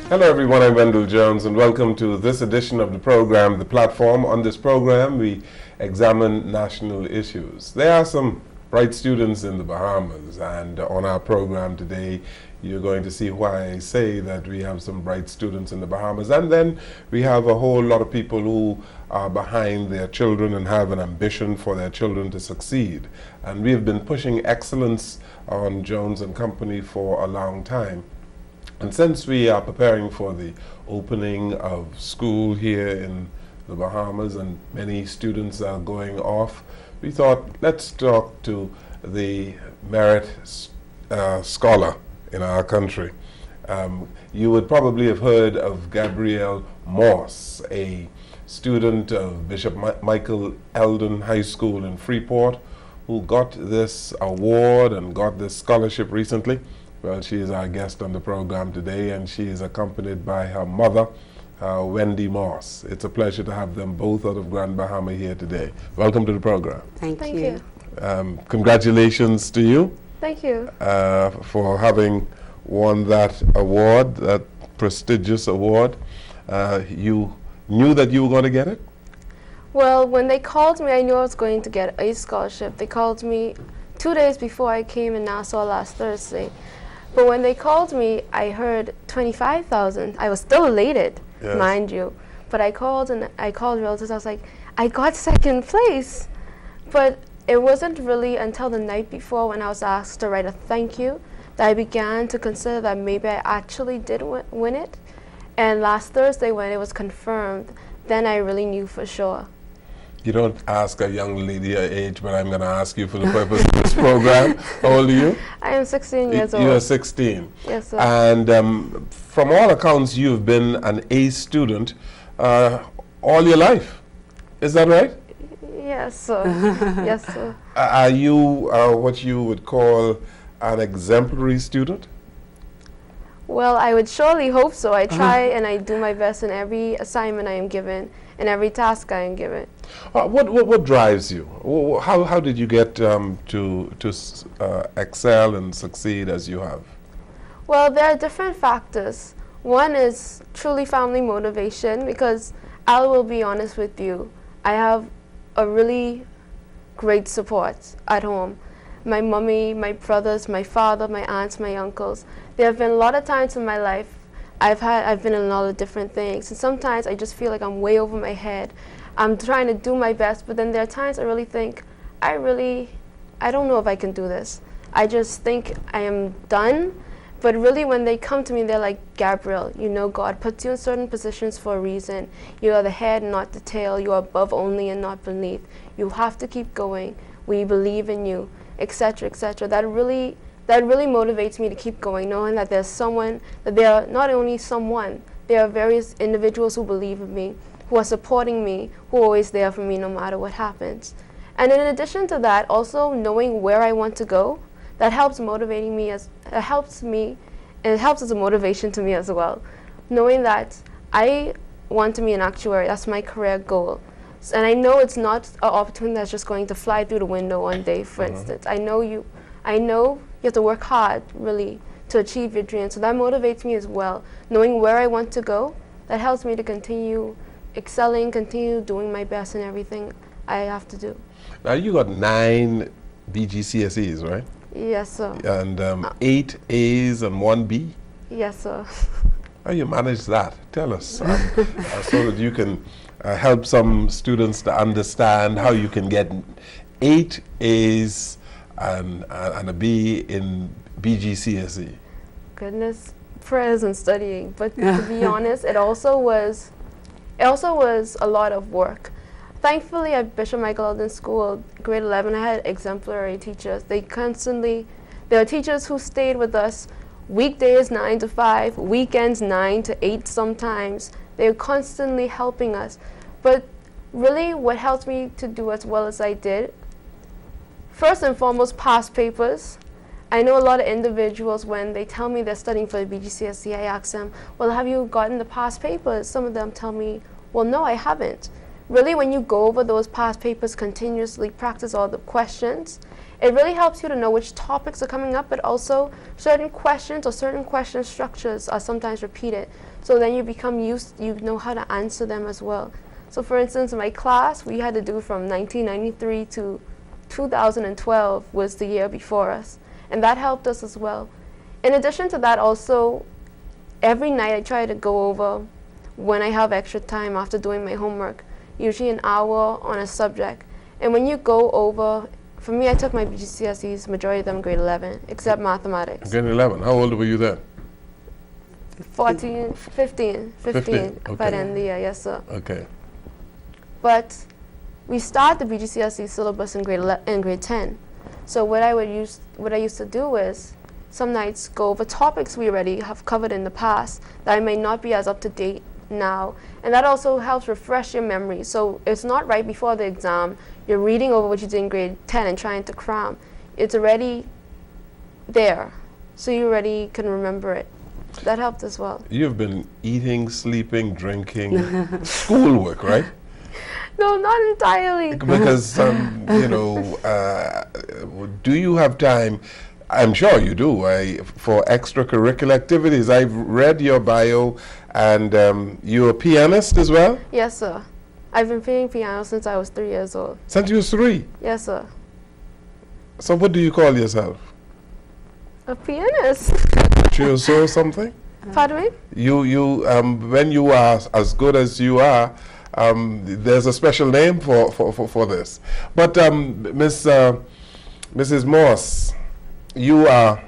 Hello everyone, I'm Wendell Jones and welcome to this edition of the program, The Platform. On this program, we examine national issues. There are some bright students in the Bahamas, and on our program today, you're going to see why I say that we have some bright students in the Bahamas. And then we have a whole lot of people who are behind their children and have an ambition for their children to succeed. And we have been pushing excellence on Jones and Company for a long time. And since we are preparing for the opening of school here in the Bahamas and many students are going off, we thought let's talk to the merit scholar in our country. You would probably have heard of Gabrielle Morse, a student of Bishop Michael Eldon High School in Freeport, who got this award and got this scholarship recently. Well, she is our guest on the program today, and she is accompanied by her mother, Wendy Moss. It's a pleasure to have them both out of Grand Bahama here today. Welcome to the program. Thank you. Congratulations to you. Thank you. For having won that award, that prestigious award. You knew that you were going to get it? Well, when they called me, I knew I was going to get a scholarship. They called me 2 days before I came in Nassau last Thursday. But when they called me, I heard 25,000. I was still elated, yes, mind you. But I called relatives. I was like, I got second place. But it wasn't really until the night before when I was asked to write a thank you that I began to consider that maybe I actually did win it. And last Thursday when it was confirmed, then I really knew for sure. You don't ask a young lady her age, but I'm going to ask you for the purpose of this program. How old are you? I am 16 years old. You are 16. Yes, sir. And from all accounts, you've been an A student all your life. Is that right? Yes, sir. Yes, sir. Are you what you would call an exemplary student? Well, I would surely hope so. I try and I do my best in every assignment I am given and every task I am given. What drives you? How did you get to excel and succeed as you have? Well, there are different factors. One is truly family motivation, because I will be honest with you, I have a really great support at home. My mommy, my brothers, my father, my aunts, my uncles. There have been a lot of times in my life I've been in a lot of different things, and sometimes I just feel like I'm way over my head. I'm trying to do my best, but then there are times I really think, I don't know if I can do this. I just think I am done. But really when they come to me, they're like, Gabrielle, you know God puts you in certain positions for a reason. You are the head, not the tail. You are above only and not beneath. You have to keep going. We believe in you, etc., etc. That really motivates me to keep going, knowing that there's someone, that there are not only someone, there are various individuals who believe in me, who are supporting me, who are always there for me no matter what happens. And in addition to that, also knowing where I want to go, that helps motivating me it helps as a motivation to me as well. Knowing that I want to be an actuary, that's my career goal. And I know it's not an opportunity that's just going to fly through the window one day, for instance. I know you have to work hard, really, to achieve your dreams. So that motivates me as well. Knowing where I want to go, that helps me to continue excelling, continue doing my best in everything I have to do. Now, you got 9 BGCSEs, right? Yes, sir. And 8 A's and 1 B? Yes, sir. How you manage that? Tell us, so that you can help some students to understand how you can get 8 A's and a B in BGCSE. Goodness, prayers and studying. But to be honest, it also was a lot of work. Thankfully, at Bishop Michael Eldon School, grade 11, I had exemplary teachers. There are teachers who stayed with us weekdays 9 to 5, weekends 9 to 8 sometimes. They were constantly helping us. But really, what helped me to do as well as I did, first and foremost, past papers. I know a lot of individuals, when they tell me they're studying for the BGCSE, I ask them, well, have you gotten the past papers? Some of them tell me, well, no, I haven't. really when you go over those past papers continuously, practice all the questions, it really helps you to know which topics are coming up, but also certain questions or certain question structures are sometimes repeated. So then you become used, you know how to answer them as well. So for instance, in my class, we had to do from 1993 to 2012 was the year before us. And that helped us as well. In addition to that also, every night I try to go over, when I have extra time after doing my homework, usually an hour on a subject. And when you go over, for me I took my GCSEs, majority of them grade 11, except mathematics. Grade 11, how old were you then? 15, okay. by the end of the year, yes sir. Okay. But we start the BGCSE syllabus in grade 10. So what I used to do is some nights go over topics we already have covered in the past that I may not be as up to date now, and that also helps refresh your memory. So it's not right before the exam you're reading over what you did in grade 10 and trying to cram. It's already there, so you already can remember it. That helped as well. You've been eating, sleeping, drinking, schoolwork, right? No, not entirely. Because, you know, do you have time? I'm sure you do, for extracurricular activities. I've read your bio, and you're a pianist as well? Yes, sir. I've been playing piano since I was 3 years old. Since you were 3? Yes, sir. So what do you call yourself? A pianist. Virtuoso something? Pardon me? When you are as good as you are, there's a special name for this. But Mrs. Morse, you are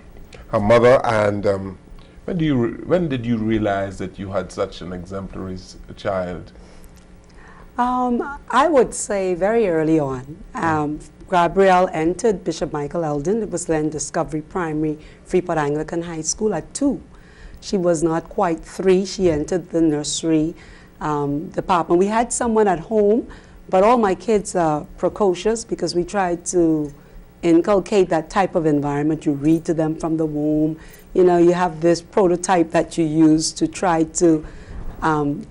her mother, and when did you realize that you had such an exemplary child? I would say very early on. Gabrielle entered Bishop Michael Eldon. It was then Discovery Primary, Freeport Anglican High School at 2. She was not quite 3. She entered the nursery department. We had someone at home, but all my kids are precocious because we tried to inculcate that type of environment. You read to them from the womb. You know, you have this prototype that you use to try to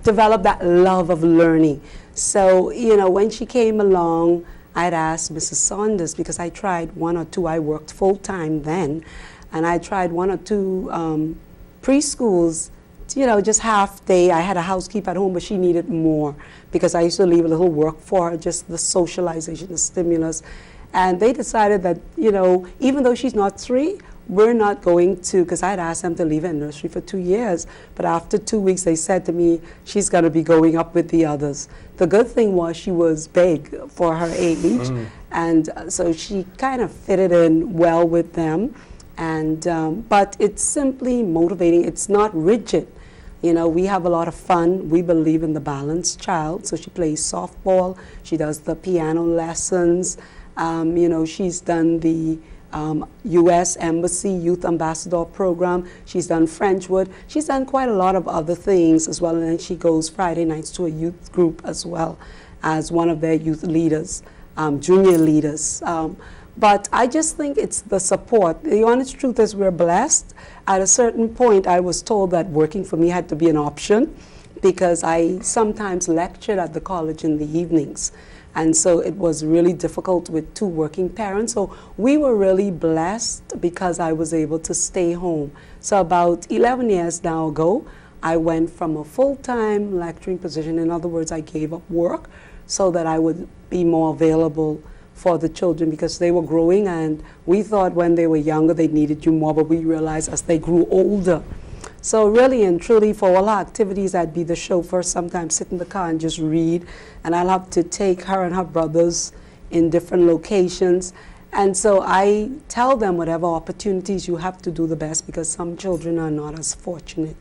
develop that love of learning. So, you know, when she came along, I'd asked Mrs. Saunders, because I tried 1 or 2, I worked full-time then, and I tried 1 or 2 preschools, you know, just half day. I had a housekeeper at home, but she needed more because I used to leave a little work for her, just the socialization, the stimulus. And they decided that, you know, even though she's not 3, we're not going to, because I had asked them to leave in nursery for 2 years, but after 2 weeks they said to me, she's going to be going up with the others. The good thing was she was big for her age, and so she kind of fitted in well with them. And but it's simply motivating. It's not rigid. You know, we have a lot of fun. We believe in the balanced child. So she plays softball. She does the piano lessons. You know, she's done the U.S. Embassy Youth Ambassador Program. She's done Frenchwood. She's done quite a lot of other things as well. And then she goes Friday nights to a youth group as well as one of their youth leaders, junior leaders. But I just think it's the support. The honest truth is we're blessed. At a certain point, I was told that working for me had to be an option because I sometimes lectured at the college in the evenings. And so it was really difficult with 2 working parents. So we were really blessed because I was able to stay home. So about 11 years now ago, I went from a full-time lecturing position. In other words, I gave up work so that I would be more available for the children because they were growing, and we thought when they were younger they needed you more, but we realized as they grew older. So really and truly for all our activities, I'd be the chauffeur, sometimes sit in the car and just read, and I'll have to take her and her brothers in different locations. And so I tell them whatever opportunities you have to do the best because some children are not as fortunate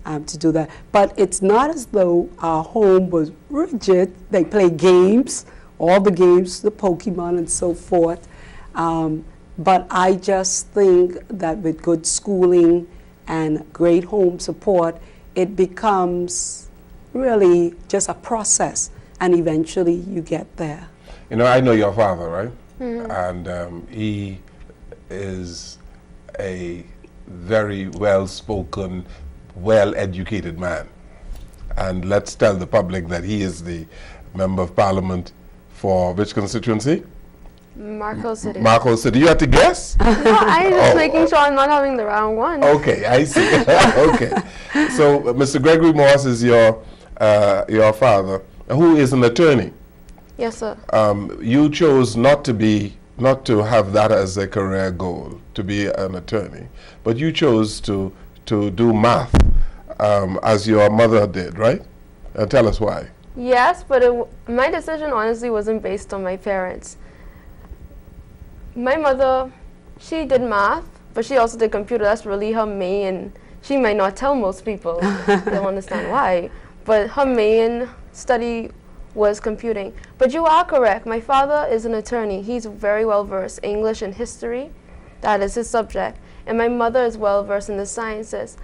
to do that. But it's not as though our home was rigid. They play games, all the games, the Pokemon and so forth. But I just think that with good schooling and great home support, it becomes really just a process, and eventually you get there. You know, I know your father, right? And he is a very well-spoken, well-educated man. And let's tell the public that he is the Member of Parliament for which constituency? Marco City. Marco City. You had to guess? No, I'm just making sure I'm not having the wrong one. Okay, I see. Okay. So, Mr. Gregory Morse is your father, who is an attorney. Yes, sir. You chose not to have that as a career goal, to be an attorney, but you chose to do math, as your mother did, right? Tell us why. Yes, but my decision honestly wasn't based on my parents. My mother, she did math, but she also did computer. That's really her main. She might not tell most people. They don't understand why. But her main study was computing. But you are correct. My father is an attorney. He's very well versed in English and history. That is his subject. And my mother is well versed in the sciences.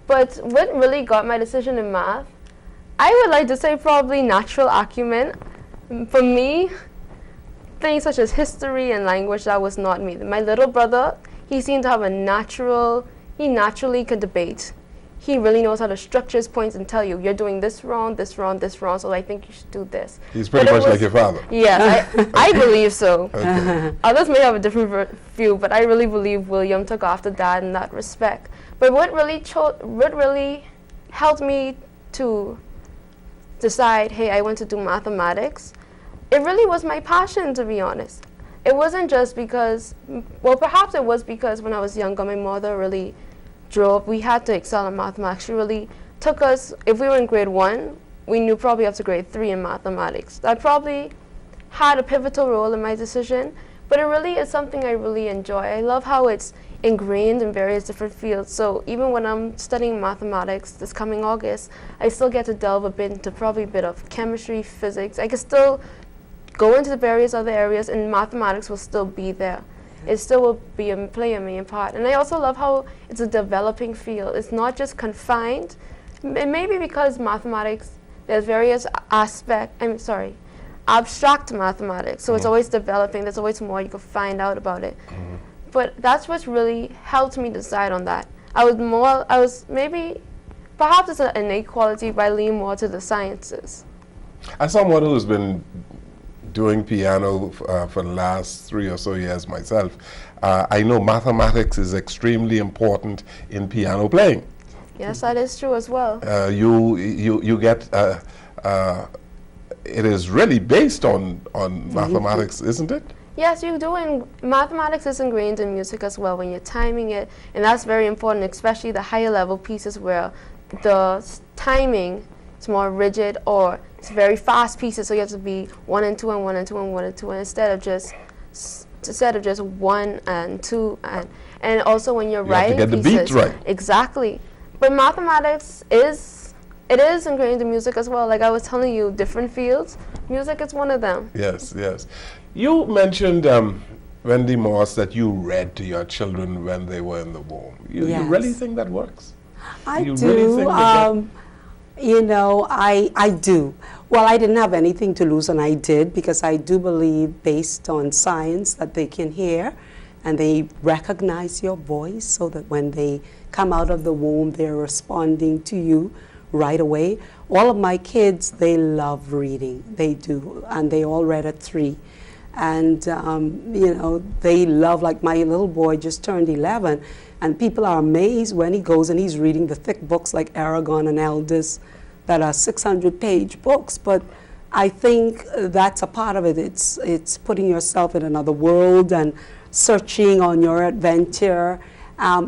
But what really got my decision in math, I would like to say probably natural acumen. For me, things such as history and language, that was not me. My little brother, he seemed to have he naturally could debate. He really knows how to structure his points and tell you, you're doing this wrong, this wrong, this wrong, so I think you should do this. He's pretty much like your father. Yes, I believe so. Okay. Others may have a different view, but I really believe William took after Dad in that respect. But what really helped me to decide, hey, I want to do mathematics, it really was my passion, to be honest. It wasn't just because, well, perhaps it was because when I was younger, my mother really we had to excel in mathematics. She really took us, if we were in grade 1, we knew probably up to grade 3 in mathematics. That probably had a pivotal role in my decision, but it really is something I really enjoy. I love how it's ingrained in various different fields. So even when I'm studying mathematics this coming August, I still get to delve a bit into probably a bit of chemistry, physics. I can still go into the various other areas, and mathematics will still be there. It still will play a main part. And I also love how it's a developing field. It's not just confined. And maybe because mathematics, there's various abstract mathematics. So it's always developing. There's always more you can find out about it. But that's what's really helped me decide on that. Perhaps it's an innate quality, but I lean more to the sciences. As someone who's been doing piano for the last 3 or so years myself, I know mathematics is extremely important in piano playing. Yes, that is true as well. You get it is really based on mathematics, isn't it? Yes, you do. And mathematics is ingrained in music as well when you're timing it, and that's very important, especially the higher level pieces where the timing is more rigid, or it's very fast pieces, so you have to be 1 and 2 and 1 and 2 and 1 and 2, and instead of just 1 and 2 and also when you're writing have to get pieces, the beats right. Exactly. But mathematics is ingrained in music as well. Like I was telling you, different fields, music is one of them. Yes, yes. You mentioned Wendy Morse that you read to your children when they were in the womb. You really think that works? I do. Really think you know, I do. Well, I didn't have anything to lose, and I did, because I do believe, based on science, that they can hear and they recognize your voice, so that when they come out of the womb, they're responding to you right away. All of my kids, they love reading. They do, and they all read at 3. And, you know, they love, like my little boy just turned 11, and people are amazed when he goes and he's reading the thick books like Aragon and Eldis that are 600-page books. But I think that's a part of it. It's putting yourself in another world and searching on your adventure.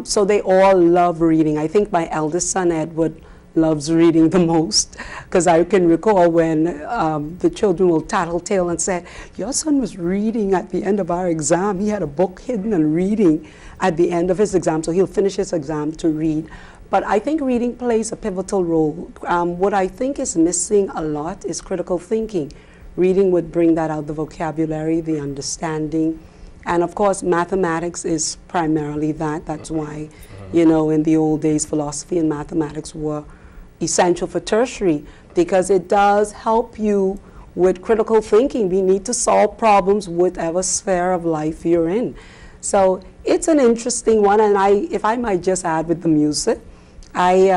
So they all love reading. I think my eldest son, Edward, loves reading the most, because I can recall when the children will tattletale and say, your son was reading at the end of our exam. He had a book hidden and reading at the end of his exam, so he'll finish his exam to read. But I think reading plays a pivotal role. What I think is missing a lot is critical thinking. Reading would bring that out, the vocabulary, the understanding. And of course, mathematics is primarily that. That's why, you know, in the old days, philosophy and mathematics were essential for tertiary, because it does help you with critical thinking. We need to solve problems whatever sphere of life you're in. So it's an interesting one. And if I might just add with the music, I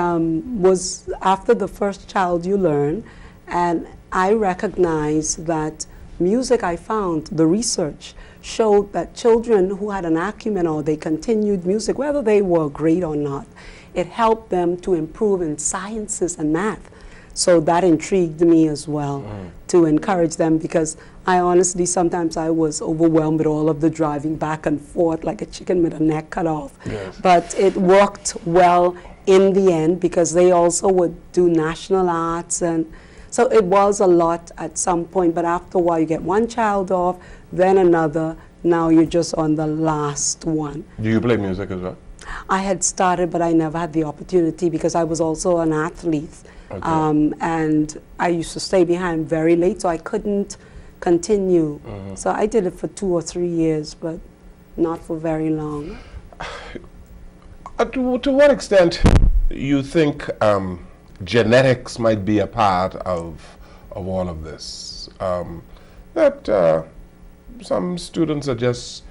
was, after the first child, you learn, and I recognize that music, I found, the research showed that children who had an acumen or they continued music, whether they were great or not, it helped them to improve in sciences and math. So that intrigued me as well, to encourage them, because I honestly, sometimes I was overwhelmed with all of the driving back and forth like a chicken with a neck cut off. Yes. But it worked well in the end, because they also would do national arts, and so it was a lot at some point, but after a while you get one child off, then another, now you're just on the last one. Do you play music as well? I had started, but I never had the opportunity because I was also an athlete. Okay. And I used to stay behind very late, so I couldn't continue. So I did it for 2 or 3 years, but not for very long. To what extent you think genetics might be a part of all of this? That some students are just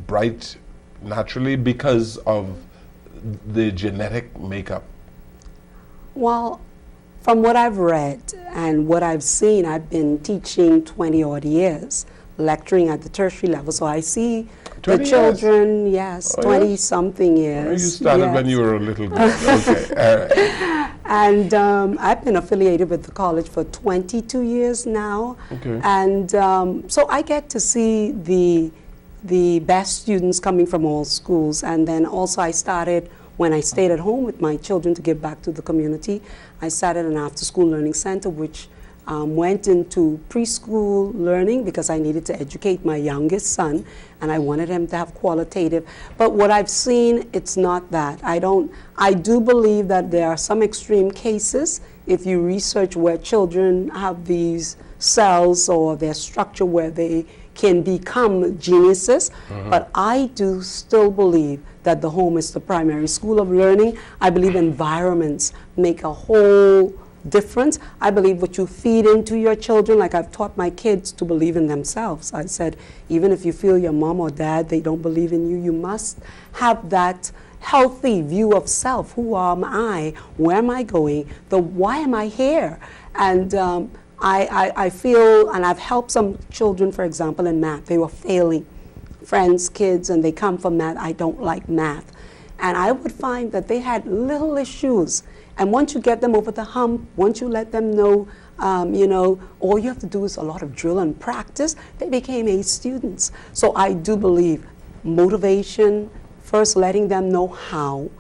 bright naturally because of the genetic makeup? Well, from what I've read and what I've seen, I've been teaching 20-odd years, lecturing at the tertiary level, so I see the children, yes, 20-something years. You started when you were a little girl. Okay. And I've been affiliated with the college for 22 years now. Okay. And so I get to see the best students coming from all schools. And then also I started, when I stayed at home with my children to give back to the community, I started an after-school learning center, which went into preschool learning because I needed to educate my youngest son and I wanted him to have qualitative. But what I've seen, it's not that. I do believe that there are some extreme cases if you research where children have these cells or their structure where they can become geniuses. But I do still believe that the home is the primary school of learning. I believe environments make a whole difference. I believe what you feed into your children, like I've taught my kids to believe in themselves. I said, even if you feel your mom or dad, they don't believe in you, you must have that healthy view of self. Who am I? Where am I going? Why am I here? And I feel, and I've helped some children, for example, in math. They were failing, friends, kids, and they come from math. I don't like math. And I would find that they had little issues. And once you get them over the hump, once you let them know, all you have to do is a lot of drill and practice, they became A students. So I do believe motivation, first letting them know how,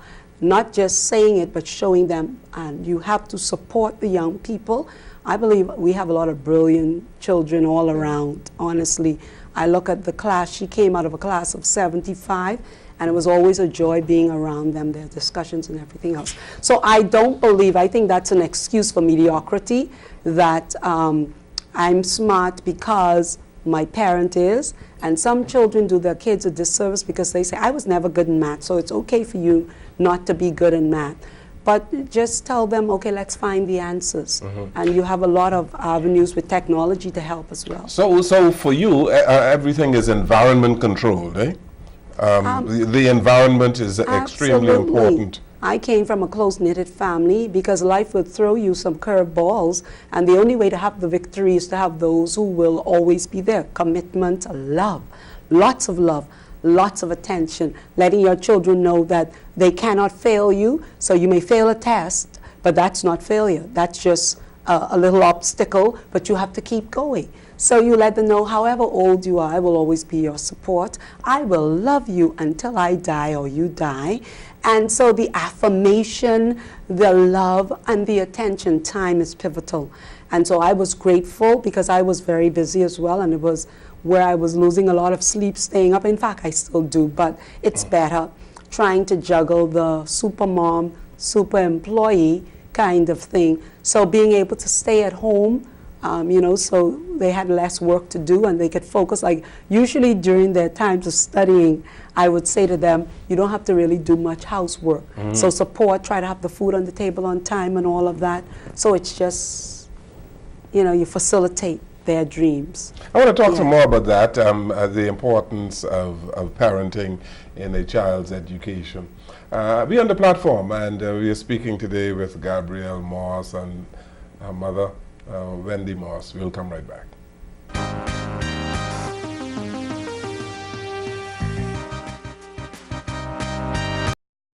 not just saying it, but showing them, and you have to support the young people. I believe we have a lot of brilliant children all around, honestly. I look at the class, she came out of a class of 75, and it was always a joy being around them, their discussions and everything else. So I don't believe, I think that's an excuse for mediocrity, that I'm smart because my parent is, and some children do their kids a disservice because they say, I was never good in math, so it's okay for you not to be good in math. But just tell them, okay, let's find the answers. And you have a lot of avenues with technology to help as well. So for you, everything is environment controlled, eh? The environment is extremely important. I came from a close-knitted family because life would throw you some curveballs, and the only way to have the victory is to have those who will always be there. Commitment, love, lots of attention, letting your children know that they cannot fail you. So you may fail a test, but that's not failure. That's just a little obstacle, but you have to keep going. So you let them know, however old you are, I will always be your support. I will love you until I die or you die. And so the affirmation, the love, and the attention, time is pivotal. And so I was grateful because I was very busy as well, and it was where I was losing a lot of sleep, staying up. In fact, I still do, but it's better trying to juggle the super mom, super employee kind of thing. So being able to stay at home, so they had less work to do and they could focus. Like usually during their times of studying, I would say to them, you don't have to really do much housework. So support, try to have the food on the table on time and all of that. So it's just, you facilitate their dreams. I want to talk some more about that, the importance of parenting in a child's education. We're on the platform, and we are speaking today with Gabrielle Moss and her mother, Wendy Moss. We'll come right back.